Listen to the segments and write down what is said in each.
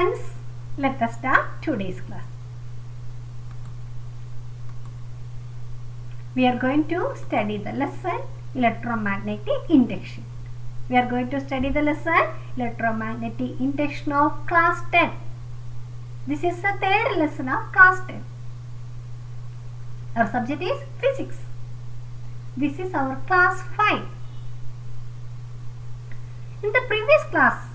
Friends, let us start today's class. We are going to study the lesson electromagnetic induction. We are going to study the lesson electromagnetic induction of class 10. This is the third lesson of class 10. Our subject is physics. This is our class 5. In the previous class,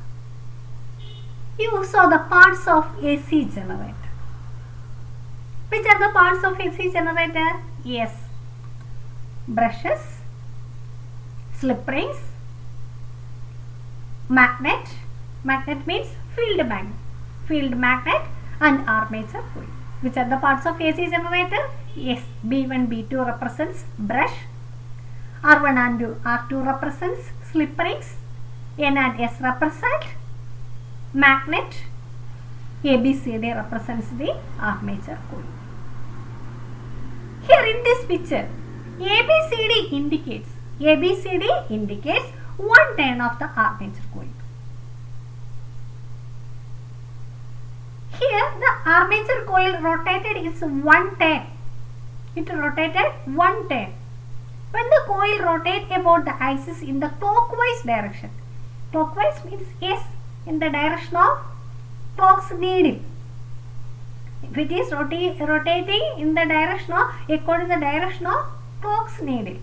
you saw the parts of AC generator. Which are the parts of AC generator? Yes. Brushes, slip rings, magnet. Magnet means field magnet and armature coil. Which are the parts of AC generator? Yes. B1, B2 represents brush. R1 and R2 represents slip rings. N and S represent magnet. ABCD represents the armature coil. Here in this picture, ABCD indicates one turn of the armature coil. Here the armature coil rotated is one turn. It rotated one turn. When the coil rotates about the axis in the clockwise direction, clockwise means yes, in the direction of clock's needle. If it is rotating in the direction of according to the direction of clock's needle,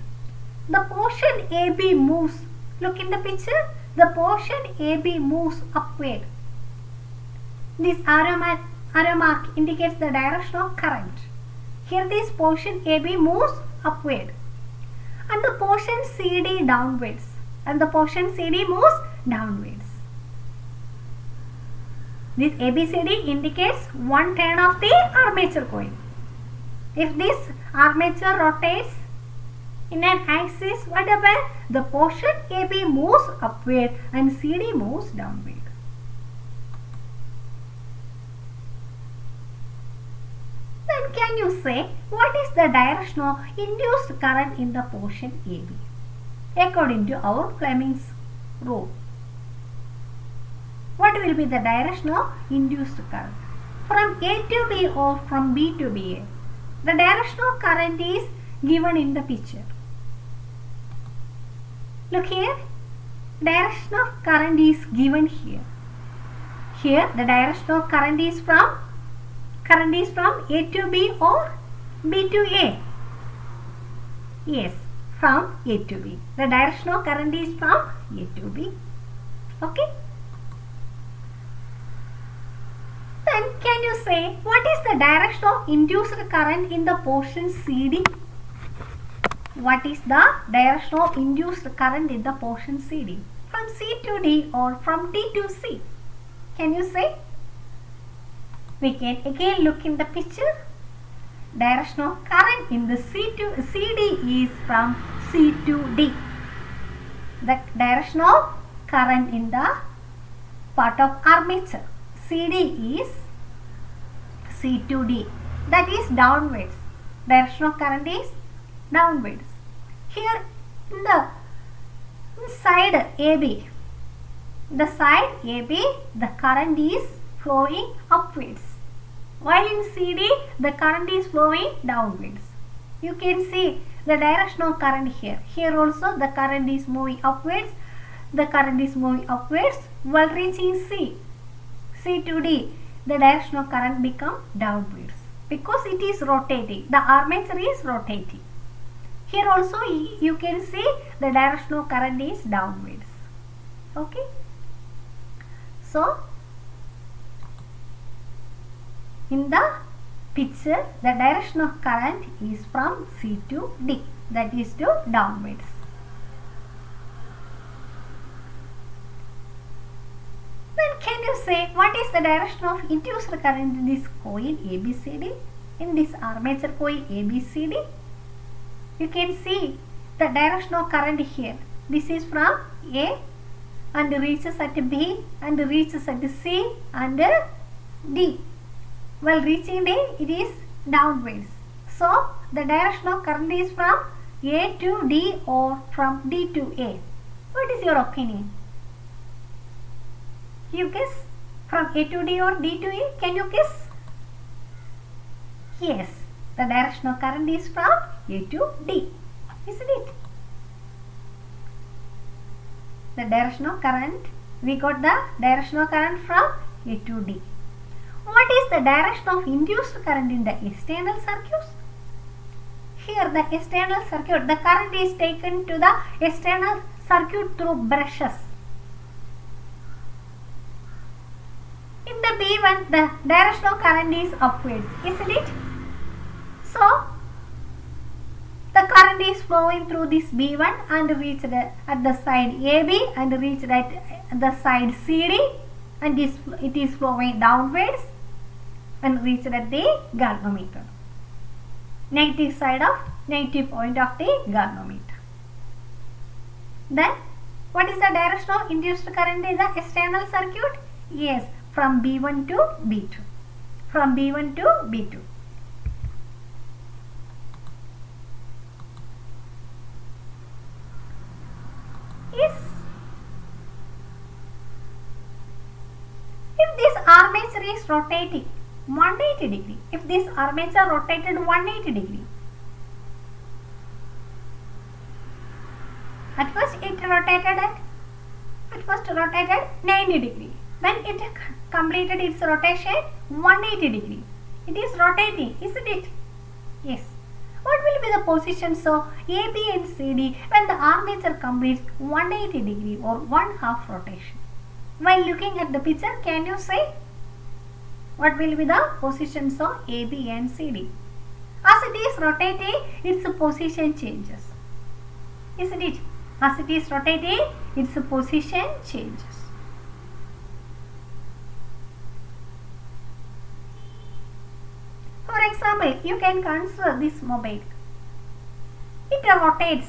the portion AB moves. Look in the picture. The portion AB moves upward. This arrow mark indicates the direction of current. Here this portion AB moves upward, and the portion CD downwards. And the portion CD moves downwards. This ABCD indicates one turn of the armature coil. If this armature rotates in an axis, what happens? The portion AB moves upward and CD moves downward. Then can you say what is the direction of induced current in the portion AB? According to our Fleming's rule, what will be the direction of induced current? From A to B or from B to BA? The direction of current is given in the picture. Look here. Direction of current is given here. Here the direction of current is from A to B or B to A? Yes, from A to B. The direction of current is from A to B. Okay. Then can you say what is the direction of induced current in the portion CD? What is the direction of induced current in the portion CD? From C to D or from D to C? Can you say? We can again look in the picture. Direction of current in the CD is from C to D. The direction of current in the part of armature CD is C to D. That is downwards. Direction of current is downwards. Here in the side AB, the current is flowing upwards, while in CD the current is flowing downwards. You can see the direction of current here. Here also the current is moving upwards. The current is moving upwards while reaching C to D. The direction of current become downwards because it is rotating. The armature is rotating. Here also you can see the direction of current is downwards. Okay. So in the picture, the direction of current is from C to D, that is to downwards. Then can you say what is the direction of induced current in this coil ABCD? In this armature coil ABCD? You can see the direction of current here. This is from A and reaches at B and reaches at C and D. While reaching D, it is downwards. So, the direction of current is from A to D or from D to A. What is your opinion? You guess From A to D or D to E? Can you guess? Yes, the direction of current is from A to D, isn't it? The direction of current, we got the direction of current from A to D. What is the direction of induced current in the external circuits? Here the external circuit, the current is taken to the external circuit through brushes. In the B1, the direction of current is upwards, isn't it? So, the current is flowing through this B1 and reached at the side AB and reached at the side CD, and it is flowing downwards and reached at the galvanometer. Negative point of the galvanometer. Then, what is the direction of induced current in the external circuit? Yes, from B1 to B2. From B1 to B2. Yes. If this armature is rotating 180 degree, if this armature rotated 180 degree, at first it rotated 90 degree. When it completed its rotation 180 degree, it is rotating, isn't it? Yes. What will be the positions of AB and CD when the armature completes 180 degree or 1/2 rotation? While looking at the picture, can you say what will be the positions of AB and CD? As it is rotating, its position changes, isn't it? As it is rotating, its position changes. For example, you can consider this mobile. It rotates.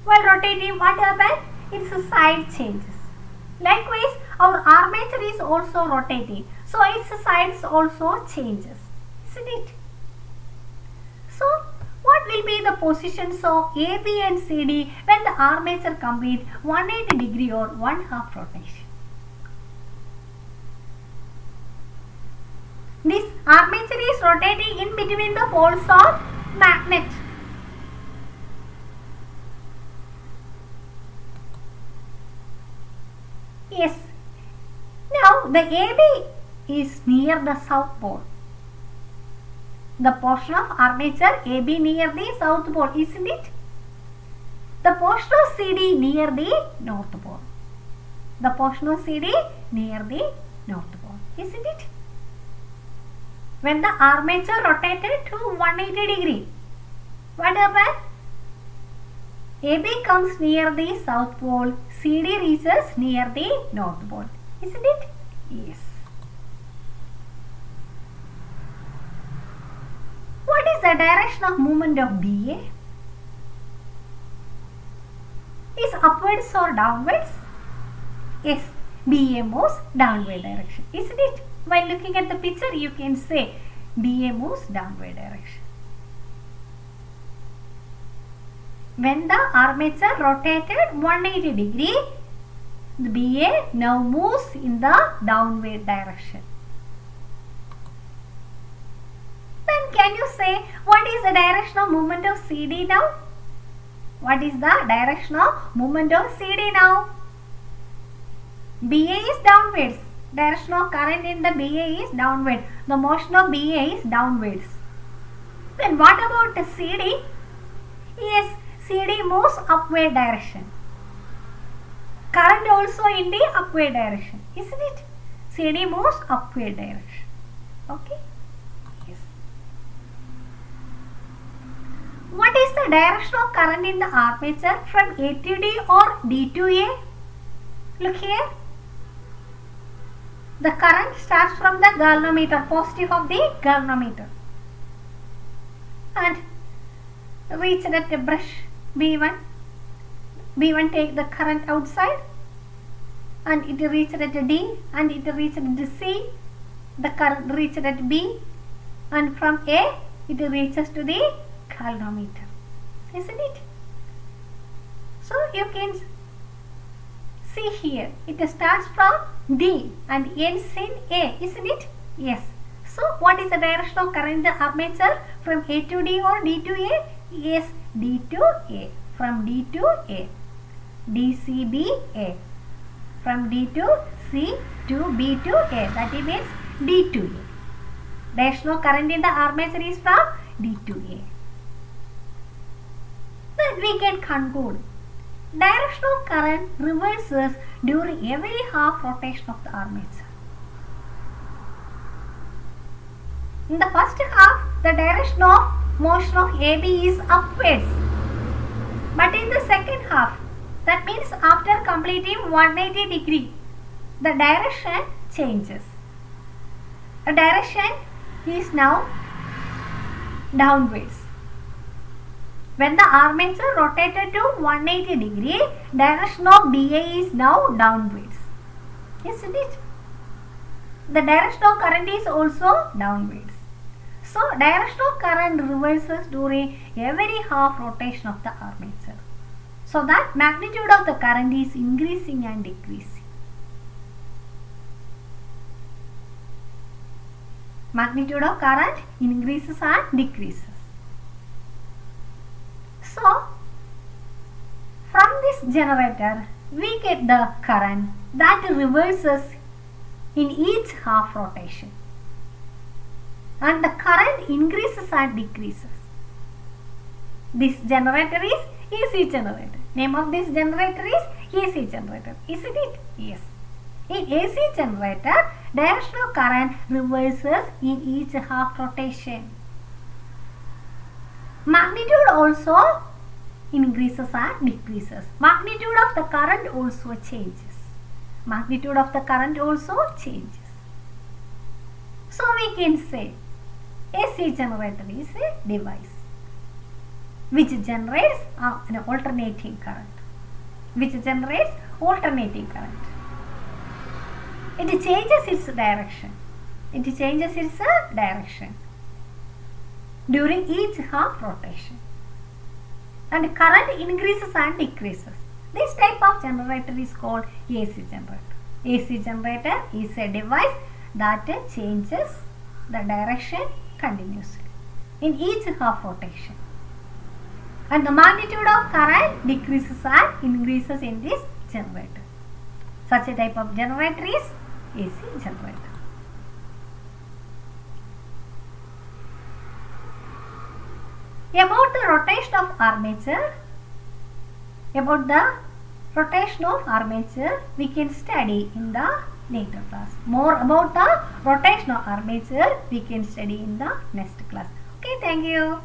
While rotating, what happens? Its side changes. Likewise, our armature is also rotating, so its sides also changes, isn't it? So, what will be the positions of AB and CD when the armature completes 180 degree or 1/2 rotation? This armature is rotating in between the poles of magnet. Yes. Now the AB is near the south pole. The portion of armature AB near the south pole, isn't it? The portion of CD near the north pole. The portion of CD near the north pole, isn't it? When the armature rotated to 180 degree, what happened? AB comes near the south pole, CD reaches near the north pole, isn't it? Yes. What is the direction of movement of BA? Is upwards or downwards? Yes, BA moves downward direction, isn't it? While looking at the picture, you can say BA moves downward direction. When the armature rotated 180 degree, the BA now moves in the downward direction. Then can you say what is the direction of movement of CD now? What is the direction of movement of CD now? BA is downwards. Direction of current in the BA is downward. The motion of BA is downwards. Then what about the CD? Yes, CD moves upward direction. Current also in the upward direction, isn't it? CD moves upward direction. Okay? Yes. What is the direction of current in the armature from A to D or D to A? Look here. The current starts from the galvanometer, positive of the galvanometer, and reach at the brush B1. B1 take the current outside and it reached at D and it reached at C. The current reached at B and from A it reaches to the galvanometer, isn't it? So you can See here, it starts from D and ends in A, isn't it? Yes. So what is the direction of current in the armature? From A to D or D to A? Yes, D to A. From D to A. DCBA. From D to C to B to A. That means D to A. Direction of current in the armature is from D to A. Then we can conclude. Direction of current reverses during every half rotation of the armature. In the first half, the direction of motion of AB is upwards. But in the second half, that means after completing 180 degree, the direction changes. The direction is now downwards. When the armature rotated to 180 degree, direction of DA is now downwards. Isn't it? The direction of current is also downwards. So, direction of current reverses during every half rotation of the armature. So that magnitude of the current is increasing and decreasing. Magnitude of current increases and decreases. So, from this generator, we get the current that reverses in each half rotation. And the current increases and decreases. This generator is AC generator. Name of this generator is AC generator. Isn't it? Yes. In AC generator, direction of current reverses in each half rotation. Magnitude also increases and decreases. Magnitude of the current also changes. Magnitude of the current also changes. So we can say AC generator is a device which generates an alternating current. Which generates alternating current. It changes its direction. It changes its direction during each half rotation. And current increases and decreases. This type of generator is called AC generator. AC generator is a device that changes the direction continuously in each half rotation. And the magnitude of current decreases and increases in this generator. Such a type of generator is AC generator. About the rotation of armature, we can study in the later class. More about the rotation of armature we can study in the next class. Okay, thank you.